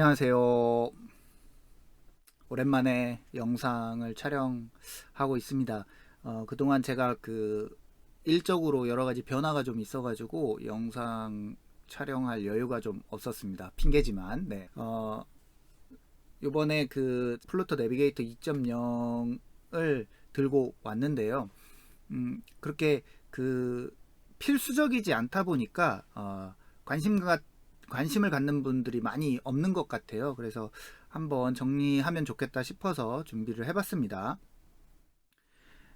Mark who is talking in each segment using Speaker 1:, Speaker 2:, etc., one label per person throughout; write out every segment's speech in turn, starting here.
Speaker 1: 안녕하세요. 오랜만에 영상을 촬영하고 있습니다. 그동안 제가 일적으로 여러 가지 변화가 좀 있어가지고 영상 촬영할 여유가 좀 없었습니다. 핑계지만, 네. 요번에 플루토 내비게이터 2.0을 들고 왔는데요. 그렇게 필수적이지 않다 보니까, 관심을 갖는 분들이 많이 없는 것 같아요. 그래서 한번 정리하면 좋겠다 싶어서 준비를 해봤습니다.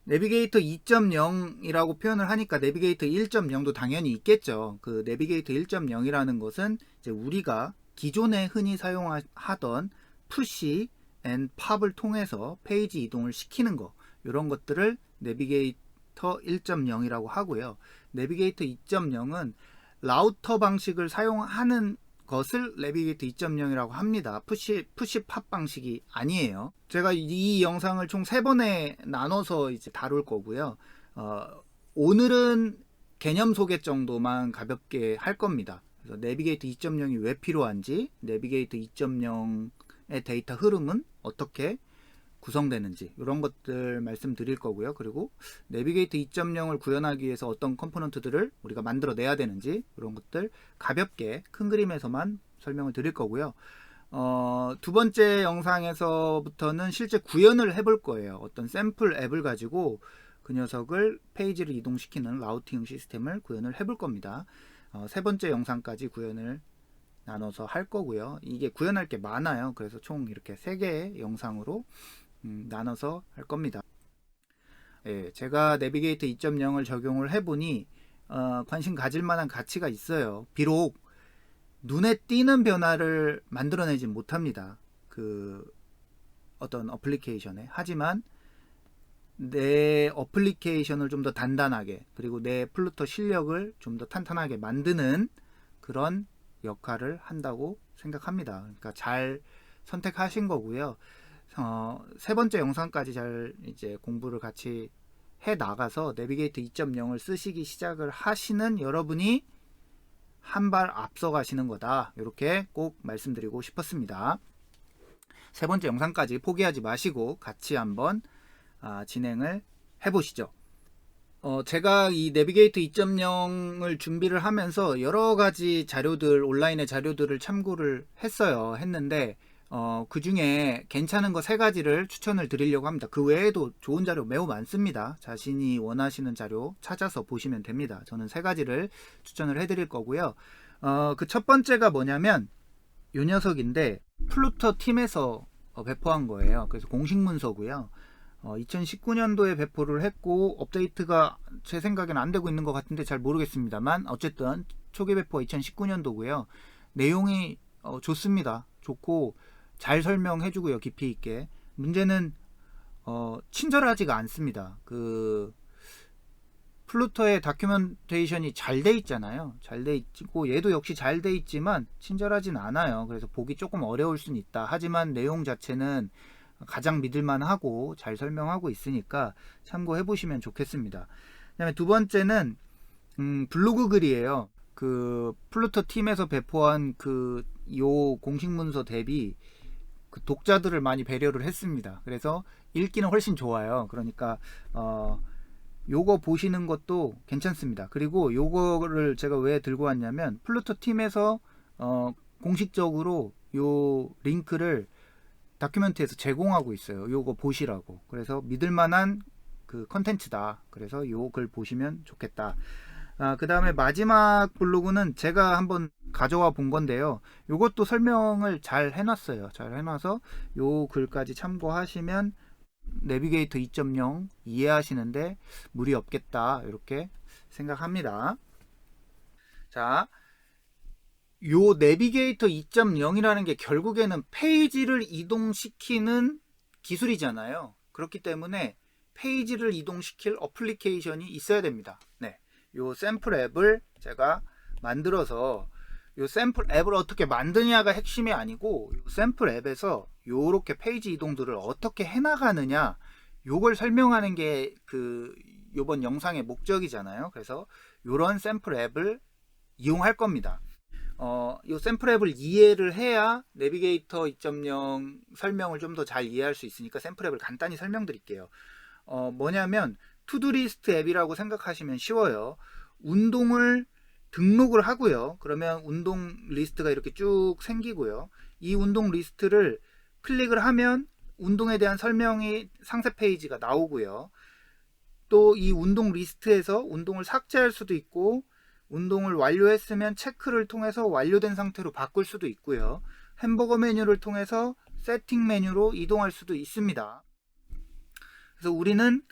Speaker 1: 내비게이터 2.0이라고 표현을 하니까 내비게이터 1.0도 당연히 있겠죠. 그 내비게이터 1.0이라는 것은 이제 우리가 기존에 흔히 사용하던 푸시 앤 팝을 통해서 페이지 이동을 시키는 거, 이런 것들을 내비게이터 1.0이라고 하고요. 내비게이터 2.0은 라우터 방식을 사용하는 것을 내비게이터 2.0이라고 합니다. 푸시 팝 방식이 아니에요. 제가 이 영상을 총 3번에 나눠서 이제 다룰 거고요. 오늘은 개념 소개 정도만 가볍게 할 겁니다. 그래서 내비게이터 2.0이 왜 필요한지, 내비게이터 2.0의 데이터 흐름은 어떻게 구성되는지, 이런 것들 말씀드릴 거고요. 그리고 내비게이터 2.0을 구현하기 위해서 어떤 컴포넌트들을 우리가 만들어 내야 되는지, 이런 것들 가볍게 큰 그림에서만 설명을 드릴 거고요. 두 번째 영상에서부터는 실제 구현을 해볼 거예요. 어떤 샘플 앱을 가지고 그 녀석을 페이지를 이동시키는 라우팅 시스템을 구현을 해볼 겁니다. 세 번째 영상까지 구현을 나눠서 할 거고요. 이게 구현할 게 많아요. 그래서 총 이렇게 3개의 영상으로 나눠서 할 겁니다. 예, 제가 내비게이터 2.0을 적용을 해보니 관심 가질 만한 가치가 있어요. 비록 눈에 띄는 변화를 만들어내지 못합니다. 어떤 어플리케이션에. 하지만 내 어플리케이션을 좀 더 단단하게, 그리고 내 플루터 실력을 좀 더 탄탄하게 만드는 그런 역할을 한다고 생각합니다. 그러니까 잘 선택하신 거고요. 세 번째 영상까지 잘 이제 공부를 같이 해 나가서 내비게이터 2.0을 쓰시기 시작을 하시는 여러분이 한 발 앞서 가시는 거다, 이렇게 꼭 말씀드리고 싶었습니다. 세 번째 영상까지 포기하지 마시고 같이 한번 진행을 해보시죠. 제가 이 내비게이터 2.0을 준비를 하면서 여러 가지 자료들, 온라인의 자료들을 참고를 했는데 그 중에 괜찮은 거 3가지를 추천을 드리려고 합니다. 그 외에도 좋은 자료 매우 많습니다. 자신이 원하시는 자료 찾아서 보시면 됩니다. 저는 3가지를 추천을 해드릴 거고요. 그 첫 번째가 뭐냐면 요 녀석인데, 플루터 팀에서 배포한 거예요. 그래서 공식 문서고요. 2019년도에 배포를 했고 업데이트가 제 생각에는 안 되고 있는 것 같은데 잘 모르겠습니다만, 어쨌든 초기 배포가 2019년도고요. 내용이 좋습니다. 좋고 잘 설명해주고요. 깊이 있게. 문제는 친절하지가 않습니다. 플루터의 다큐멘테이션이 잘 돼 있잖아요. 잘 돼 있고 얘도 역시 잘 돼 있지만 친절하진 않아요. 그래서 보기 조금 어려울 수는 있다. 하지만 내용 자체는 가장 믿을만하고 잘 설명하고 있으니까 참고해 보시면 좋겠습니다. 그 다음에 두 번째는 블로그 글이에요. 플루터 팀에서 배포한 요 공식 문서 대비 독자들을 많이 배려를 했습니다. 그래서 읽기는 훨씬 좋아요. 그러니까 요거 보시는 것도 괜찮습니다. 그리고 요거를 제가 왜 들고 왔냐면, 플루터 팀에서 공식적으로 요 링크를 다큐멘트에서 제공하고 있어요. 요거 보시라고. 그래서 믿을만한 컨텐츠다. 그래서 요 글 보시면 좋겠다. 그 다음에 마지막 블로그는 제가 한번 가져와 본 건데요. 요것도 설명을 잘 해놨어요. 잘 해놔서 요 글까지 참고하시면 내비게이터 2.0 이해하시는데 무리 없겠다, 이렇게 생각합니다. 자, 요 내비게이터 2.0이라는 게 결국에는 페이지를 이동시키는 기술이잖아요. 그렇기 때문에 페이지를 이동시킬 어플리케이션이 있어야 됩니다. 네, 요 샘플 앱을 제가 만들어서, 요 샘플 앱을 어떻게 만드냐가 핵심이 아니고, 요 샘플 앱에서 요렇게 페이지 이동들을 어떻게 해나가느냐, 요걸 설명하는 게 요번 영상의 목적이잖아요. 그래서 요런 샘플 앱을 이용할 겁니다. 이 샘플 앱을 이해를 해야 내비게이터 2.0 설명을 좀 더 잘 이해할 수 있으니까 샘플 앱을 간단히 설명드릴게요. 뭐냐면 투두리스트 앱이라고 생각하시면 쉬워요. 운동을 등록을 하고요. 그러면 운동 리스트가 이렇게 쭉 생기고요. 이 운동 리스트를 클릭을 하면 운동에 대한 설명이 상세 페이지가 나오고요. 또 이 운동 리스트에서 운동을 삭제할 수도 있고 운동을 완료했으면 체크를 통해서 완료된 상태로 바꿀 수도 있고요. 햄버거 메뉴를 통해서 세팅 메뉴로 이동할 수도 있습니다. 그래서 우리는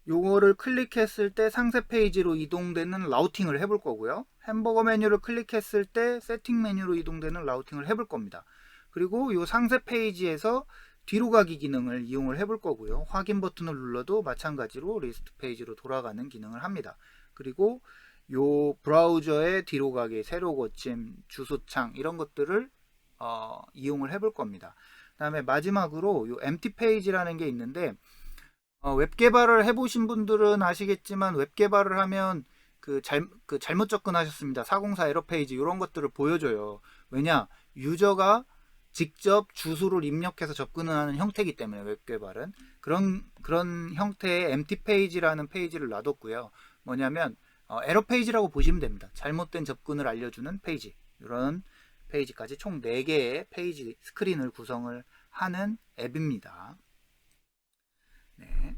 Speaker 1: 요거를 클릭했을 때 상세 페이지로 이동되는 라우팅을 해볼 거고요. 햄버거 메뉴를 클릭했을 때 세팅 메뉴로 이동되는 라우팅을 해볼 겁니다. 그리고 요 상세 페이지에서 뒤로 가기 기능을 이용을 해볼 거고요. 확인 버튼을 눌러도 마찬가지로 리스트 페이지로 돌아가는 기능을 합니다. 그리고 요 브라우저의 뒤로 가기, 세로 고침, 주소창 이런 것들을 이용을 해볼 겁니다. 그 다음에 마지막으로 요 empty 페이지라는 게 있는데 웹 개발을 해보신 분들은 아시겠지만 웹 개발을 하면 잘못 접근하셨습니다. 404 에러 페이지 이런 것들을 보여줘요. 왜냐? 유저가 직접 주소를 입력해서 접근을 하는 형태이기 때문에 웹 개발은 그런 형태의 empty 페이지라는 페이지를 놔뒀고요. 뭐냐면 에러 페이지라고 보시면 됩니다. 잘못된 접근을 알려주는 페이지 이런 페이지까지 총 4개의 페이지 스크린을 구성을 하는 앱입니다. 네.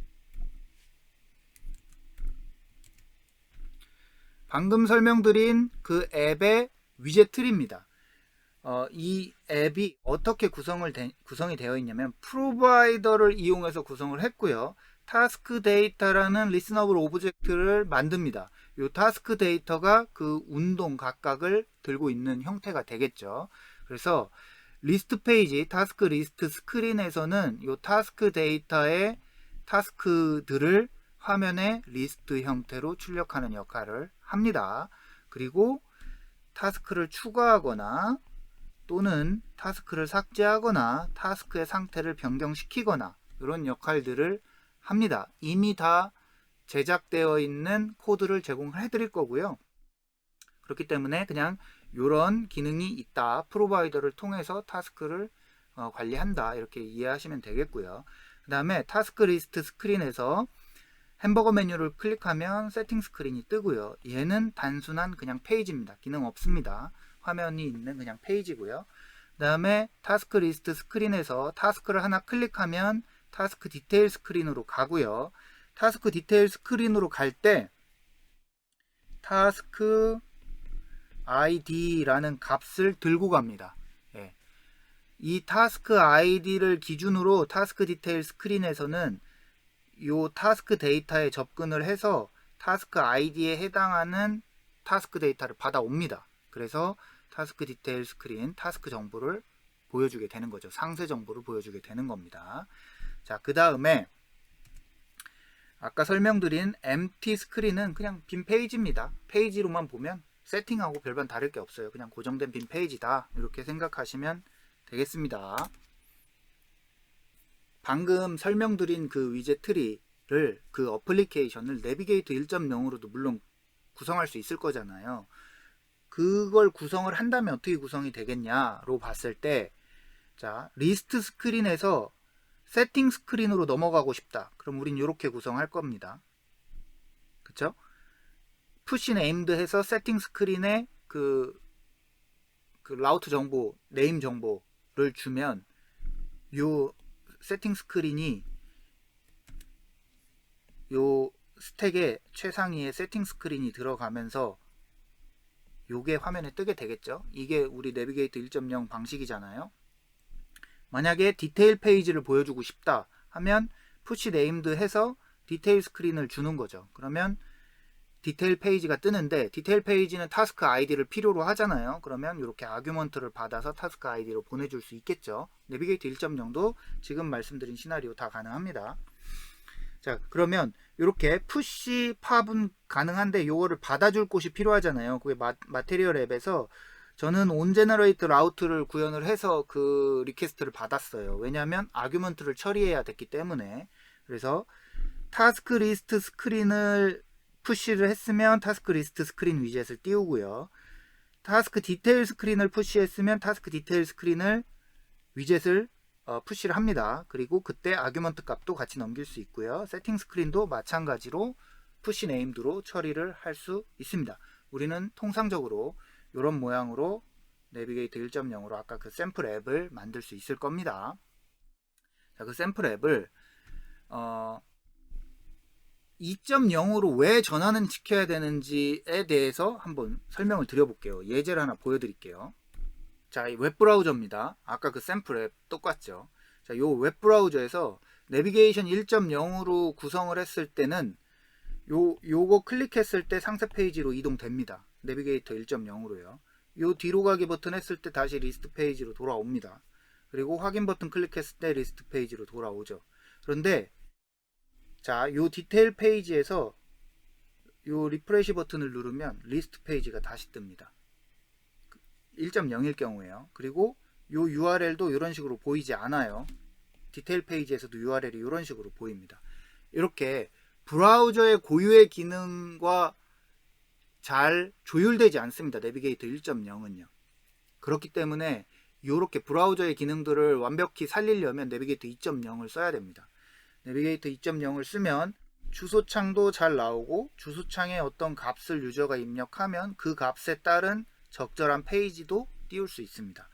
Speaker 1: 방금 설명드린 그 앱의 위젯3입니다. 이 앱이 어떻게 구성이 되어 있냐면 프로바이더를 이용해서 구성을 했고요. 타스크 데이터라는 리스너블 오브젝트를 만듭니다. 이 타스크 데이터가 그 운동 각각을 들고 있는 형태가 되겠죠. 그래서 리스트 페이지, 타스크 리스트 스크린에서는 이 타스크 데이터의 타스크들을 화면에 리스트 형태로 출력하는 역할을 합니다. 그리고 타스크를 추가하거나 또는 타스크를 삭제하거나 타스크의 상태를 변경시키거나 이런 역할들을 합니다. 이미 다 제작되어 있는 코드를 제공해 드릴 거고요. 그렇기 때문에 그냥 이런 기능이 있다. 프로바이더를 통해서 타스크를 관리한다. 이렇게 이해하시면 되겠고요. 그 다음에 타스크 리스트 스크린에서 햄버거 메뉴를 클릭하면 세팅 스크린이 뜨고요. 얘는 단순한 그냥 페이지입니다. 기능 없습니다. 화면이 있는 그냥 페이지고요. 그 다음에 타스크 리스트 스크린에서 타스크를 하나 클릭하면 타스크 디테일 스크린으로 가고요. 타스크 디테일 스크린으로 갈 때 타스크 id라는 값을 들고 갑니다. 예. 이 타스크 id를 기준으로 타스크 디테일 스크린에서는 이 타스크 데이터에 접근을 해서 타스크 id에 해당하는 타스크 데이터를 받아옵니다. 그래서 타스크 디테일 스크린, 타스크 정보를 보여주게 되는 거죠. 상세 정보를 보여주게 되는 겁니다. 자, 그 다음에 아까 설명드린 empty 스크린은 그냥 빈 페이지입니다. 페이지로만 보면 세팅하고 별반 다를 게 없어요. 그냥 고정된 빈 페이지다. 이렇게 생각하시면 되겠습니다. 방금 설명드린 그 위젯 트리를 그 어플리케이션을 내비게이터 1.0으로도 물론 구성할 수 있을 거잖아요. 그걸 구성을 한다면 어떻게 구성이 되겠냐로 봤을 때, 자, 리스트 스크린에서 세팅 스크린으로 넘어가고 싶다. 그럼 우린 이렇게 구성할 겁니다. 그쵸? 푸시 네임드 해서 세팅 스크린에 그 라우트 정보, 네임 정보를 주면 요 세팅 스크린이 요 스택의 최상위에 세팅 스크린이 들어가면서 요게 화면에 뜨게 되겠죠. 이게 우리 내비게이터 1.0 방식이잖아요. 만약에 디테일 페이지를 보여주고 싶다 하면 푸시 네임드 해서 디테일 스크린을 주는 거죠. 그러면 디테일 페이지가 뜨는데 디테일 페이지는 타스크 아이디를 필요로 하잖아요. 그러면 이렇게 아규먼트를 받아서 타스크 아이디로 보내줄 수 있겠죠. 내비게이터 1.0도 지금 말씀드린 시나리오 다 가능합니다. 자, 그러면 이렇게 푸시 팝은 가능한데 요거를 받아줄 곳이 필요하잖아요. 그게 마테리얼 앱에서 저는 온제너레이트 라우트를 구현을 해서 그 리퀘스트를 받았어요. 왜냐하면 아규먼트를 처리해야 됐기 때문에. 그래서 타스크 리스트 스크린을 푸시를 했으면 타스크 리스트 스크린 위젯을 띄우고요. 타스크 디테일 스크린을 푸시했으면 타스크 디테일 스크린을 위젯을 푸시를 합니다. 그리고 그때 아규먼트 값도 같이 넘길 수 있고요. 세팅 스크린도 마찬가지로 푸시 네임드로 처리를 할 수 있습니다. 우리는 통상적으로 이런 모양으로 내비게이터 1.0으로 아까 그 샘플 앱을 만들 수 있을 겁니다. 자, 그 샘플 앱을 2.0으로 왜 전환은 시켜야 되는지에 대해서 한번 설명을 드려볼게요. 예제를 하나 보여드릴게요. 자, 이 웹브라우저입니다. 아까 그 샘플 앱 똑같죠. 자, 요 웹브라우저에서 내비게이션 1.0으로 구성을 했을 때는 요거 클릭했을 때 상세 페이지로 이동됩니다. 내비게이터 1.0으로요. 요 뒤로 가기 버튼 했을 때 다시 리스트 페이지로 돌아옵니다. 그리고 확인 버튼 클릭했을 때 리스트 페이지로 돌아오죠. 그런데 자, 요 디테일 페이지에서 요 리프레시 버튼을 누르면 리스트 페이지가 다시 뜹니다. 1.0일 경우에요. 그리고 요 URL도 이런 식으로 보이지 않아요. 디테일 페이지에서도 URL이 이런 식으로 보입니다. 이렇게 브라우저의 고유의 기능과 잘 조율되지 않습니다. 내비게이터 1.0은요. 그렇기 때문에 이렇게 브라우저의 기능들을 완벽히 살리려면 내비게이터 2.0을 써야 됩니다. 내비게이터 2.0을 쓰면 주소창도 잘 나오고 주소창에 어떤 값을 유저가 입력하면 그 값에 따른 적절한 페이지도 띄울 수 있습니다.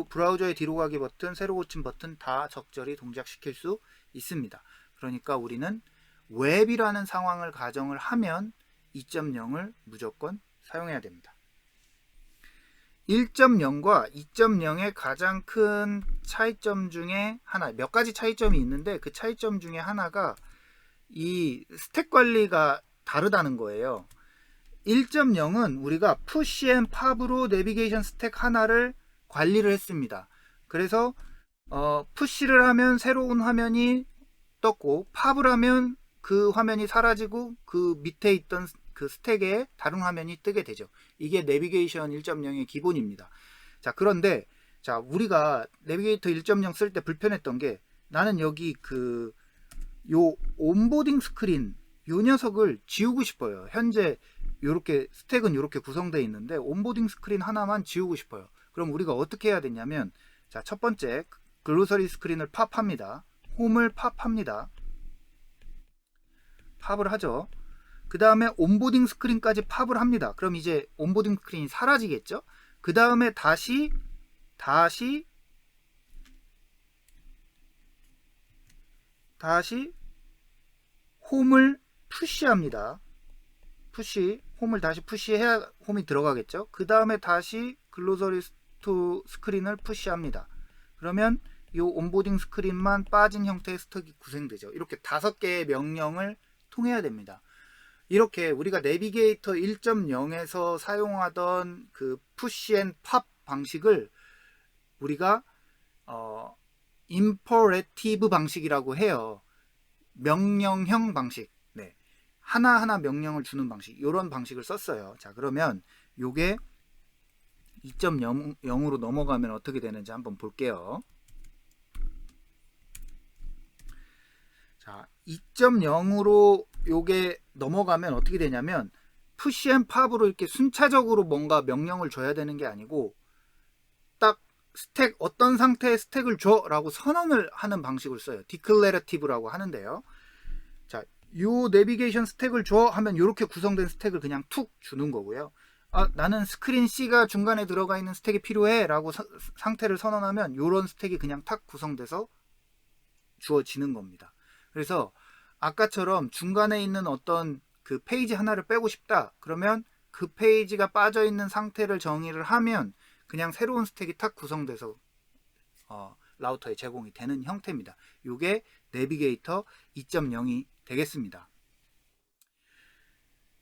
Speaker 1: 브라우저의 뒤로 가기 버튼, 새로 고침 버튼 다 적절히 동작시킬 수 있습니다. 그러니까 우리는 웹이라는 상황을 가정을 하면 2.0을 무조건 사용해야 됩니다. 1.0과 2.0의 가장 큰 차이점 중에 하나, 몇 가지 차이점이 있는데 그 차이점 중에 하나가 이 스택 관리가 다르다는 거예요. 1.0은 우리가 푸시 앤 팝으로 내비게이션 스택 하나를 관리를 했습니다. 그래서 푸시를 하면 새로운 화면이 떴고 팝을 하면 그 화면이 사라지고 그 밑에 있던 그 스택에 다른 화면이 뜨게 되죠. 이게 내비게이션 1.0의 기본입니다. 자, 그런데 자, 우리가 내비게이터 1.0 쓸 때 불편했던 게 나는 여기 요 온보딩 스크린 요 녀석을 지우고 싶어요. 현재 요렇게 스택은 이렇게 구성되어 있는데 온보딩 스크린 하나만 지우고 싶어요. 그럼 우리가 어떻게 해야 되냐면 자, 첫 번째 글로서리 스크린을 팝합니다. 홈을 팝합니다. 팝을 하죠. 그 다음에 온보딩 스크린까지 팝을 합니다. 그럼 이제 온보딩 스크린이 사라지겠죠. 그 다음에 다시 홈을 푸시합니다. 홈을 다시 푸시해야 홈이 들어가겠죠. 그 다음에 다시 글로서리 스크린을 푸시합니다. 그러면 이 온보딩 스크린만 빠진 형태의 스택이 구성되죠. 이렇게 5개의 명령을 통해야 됩니다. 이렇게 우리가 내비게이터 1.0에서 사용하던 그 푸시 앤 팝 방식을 우리가 임퍼레티브 방식이라고 해요. 명령형 방식. 네. 하나하나 명령을 주는 방식. 이런 방식을 썼어요. 자, 그러면 요게 2.0으로 넘어가면 어떻게 되는지 한번 볼게요. 자, 2.0으로 요게 넘어가면 어떻게 되냐면 푸시 앤 팝으로 이렇게 순차적으로 뭔가 명령을 줘야 되는 게 아니고 딱 스택 어떤 상태의 스택을 줘 라고 선언을 하는 방식을 써요. 디클레러티브라고 하는데요. 자, 요 내비게이션 스택을 줘 하면 이렇게 구성된 스택을 그냥 툭 주는 거고요. 나는 스크린 C가 중간에 들어가 있는 스택이 필요해 라고 상태를 선언하면 이런 스택이 그냥 탁 구성돼서 주어지는 겁니다. 그래서 아까처럼 중간에 있는 어떤 그 페이지 하나를 빼고 싶다 그러면 그 페이지가 빠져 있는 상태를 정의를 하면 그냥 새로운 스택이 탁 구성돼서 라우터에 제공이 되는 형태입니다. 이게 내비게이터 2.0이 되겠습니다.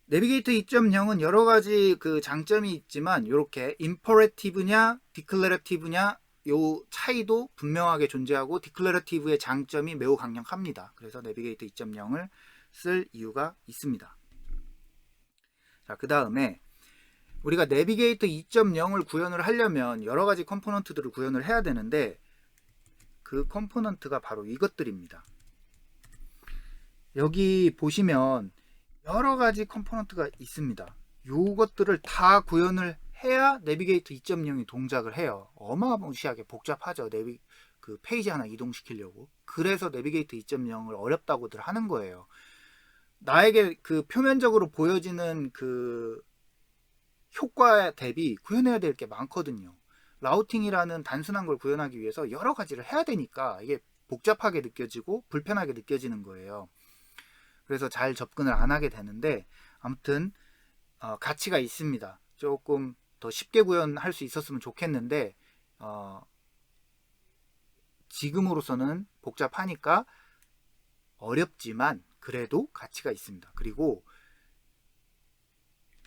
Speaker 1: 내비게이터 2.0은 여러 가지 그 장점이 있지만 이렇게 임퍼레티브냐 디클레러티브냐 요 차이도 분명하게 존재하고 디클레러티브의 장점이 매우 강력합니다. 그래서 내비게이터 2.0을 쓸 이유가 있습니다. 자, 그 다음에 우리가 내비게이터 2.0을 구현을 하려면 여러 가지 컴포넌트들을 구현을 해야 되는데 그 컴포넌트가 바로 이것들입니다. 여기 보시면 여러 가지 컴포넌트가 있습니다. 요것들을 다 구현을 해야 내비게이터 2.0이 동작을 해요. 어마무시하게 복잡하죠. 그 페이지 하나 이동시키려고. 그래서 내비게이터 2.0을 어렵다고들 하는 거예요. 나에게 그 표면적으로 보여지는 그 효과 대비 구현해야 될 게 많거든요. 라우팅이라는 단순한 걸 구현하기 위해서 여러 가지를 해야 되니까 이게 복잡하게 느껴지고 불편하게 느껴지는 거예요. 그래서 잘 접근을 안 하게 되는데, 아무튼 가치가 있습니다. 조금 더 쉽게 구현할 수 있었으면 좋겠는데 지금으로서는 복잡하니까 어렵지만 그래도 가치가 있습니다. 그리고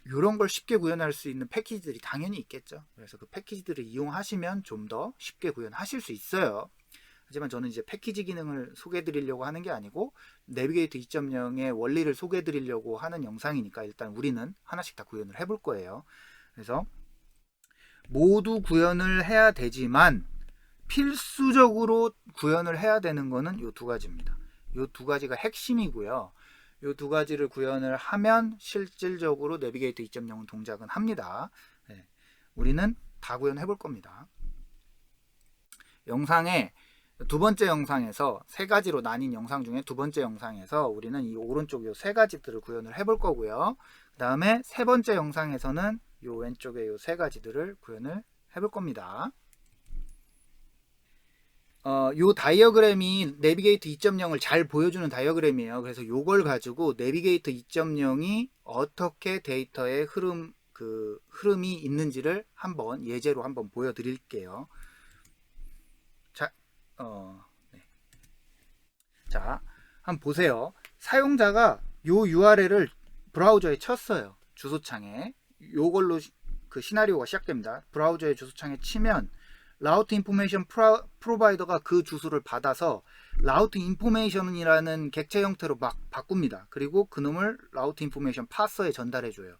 Speaker 1: 이런 걸 쉽게 구현할 수 있는 패키지들이 당연히 있겠죠. 그래서 그 패키지들을 이용하시면 좀 더 쉽게 구현하실 수 있어요. 하지만 저는 이제 패키지 기능을 소개해 드리려고 하는 게 아니고 내비게이터 2.0의 원리를 소개해 드리려고 하는 영상이니까 일단 우리는 하나씩 다 구현을 해볼 거예요. 그래서 모두 구현을 해야 되지만 필수적으로 구현을 해야 되는 거는 이 두 가지입니다. 이 두 가지가 핵심이고요. 이 두 가지를 구현을 하면 실질적으로 내비게이터 2.0은 동작은 합니다. 네, 우리는 다 구현해 볼 겁니다. 영상에 두 번째 영상에서 세 가지로 나뉜 영상 중에 두 번째 영상에서 우리는 이 오른쪽 요 세 가지들을 구현을 해볼 거고요. 그 다음에 세 번째 영상에서는 요 왼쪽에 요 세 가지들을 구현을 해볼 겁니다. 요 다이어그램이 내비게이터 2.0을 잘 보여주는 다이어그램이에요. 그래서 요걸 가지고 내비게이터 2.0이 어떻게 데이터의 흐름이 있는지를 한번 예제로 한번 보여드릴게요. 자, 네. 자, 한번 보세요. 사용자가 요 URL을 브라우저에 쳤어요. 주소창에. 요걸로 그 시나리오가 시작됩니다. 브라우저의 주소창에 치면 라우트 인포메이션 프로바이더가 그 주소를 받아서 라우트 인포메이션이라는 객체 형태로 막 바꿉니다. 그리고 그놈을 라우트 인포메이션 파서에 전달해 줘요.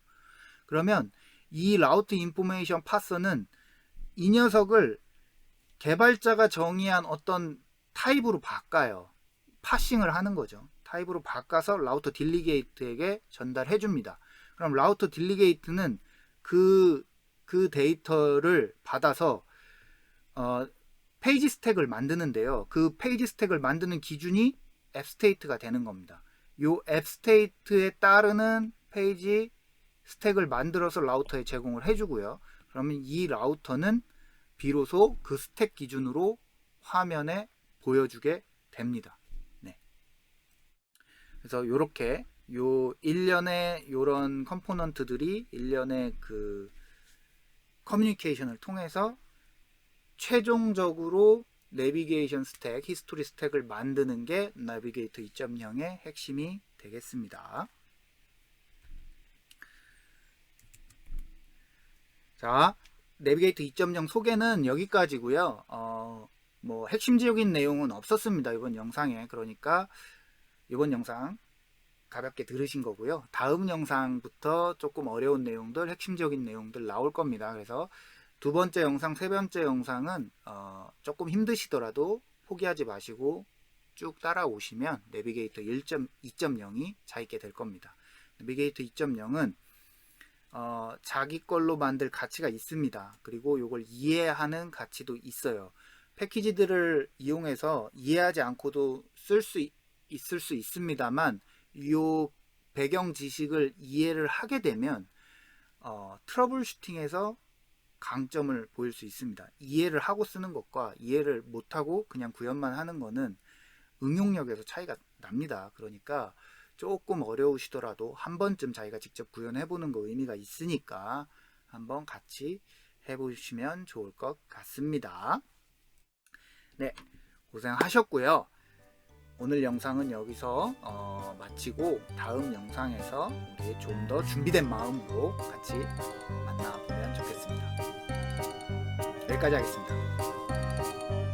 Speaker 1: 그러면 이 라우트 인포메이션 파서는 이 녀석을 개발자가 정의한 어떤 타입으로 바꿔요. 파싱을 하는 거죠. 타입으로 바꿔서 라우터 딜리게이트에게 전달해 줍니다. 그럼 라우터 딜리게이트는 그 데이터를 받아서 페이지 스택을 만드는데요. 그 페이지 스택을 만드는 기준이 앱 스테이트가 되는 겁니다. 요 앱 스테이트에 따르는 페이지 스택을 만들어서 라우터에 제공을 해주고요. 그러면 이 라우터는 비로소 그 스택 기준으로 화면에 보여주게 됩니다. 네. 그래서 이렇게 요 일련의 요런 컴포넌트들이 일련의 그 커뮤니케이션을 통해서 최종적으로 내비게이션 스택, 히스토리 스택을 만드는 게 내비게이터 2.0의 핵심이 되겠습니다. 자, 내비게이터 2.0 소개는 여기까지고요. 뭐 핵심적인 내용은 없었습니다. 이번 영상에. 그러니까 이번 영상 가볍게 들으신 거고요. 다음 영상부터 조금 어려운 내용들, 핵심적인 내용들 나올 겁니다. 그래서 두 번째 영상, 세 번째 영상은 조금 힘드시더라도 포기하지 마시고 쭉 따라오시면 내비게이터 2.0이 자 있게 될 겁니다. 내비게이터 2.0은 자기 걸로 만들 가치가 있습니다. 그리고 이걸 이해하는 가치도 있어요. 패키지들을 이용해서 이해하지 않고도 있을 수 있습니다만 이 배경 지식을 이해를 하게 되면 트러블 슈팅에서 강점을 보일 수 있습니다. 이해를 하고 쓰는 것과 이해를 못하고 그냥 구현만 하는 거는 응용력에서 차이가 납니다. 그러니까 조금 어려우시더라도 한 번쯤 자기가 직접 구현해보는 거 의미가 있으니까 한번 같이 해보시면 좋을 것 같습니다. 네, 고생하셨고요. 오늘 영상은 여기서 마치고 다음 영상에서 우리 좀 더 준비된 마음으로 같이 만나보면 좋겠습니다. 여기까지 하겠습니다.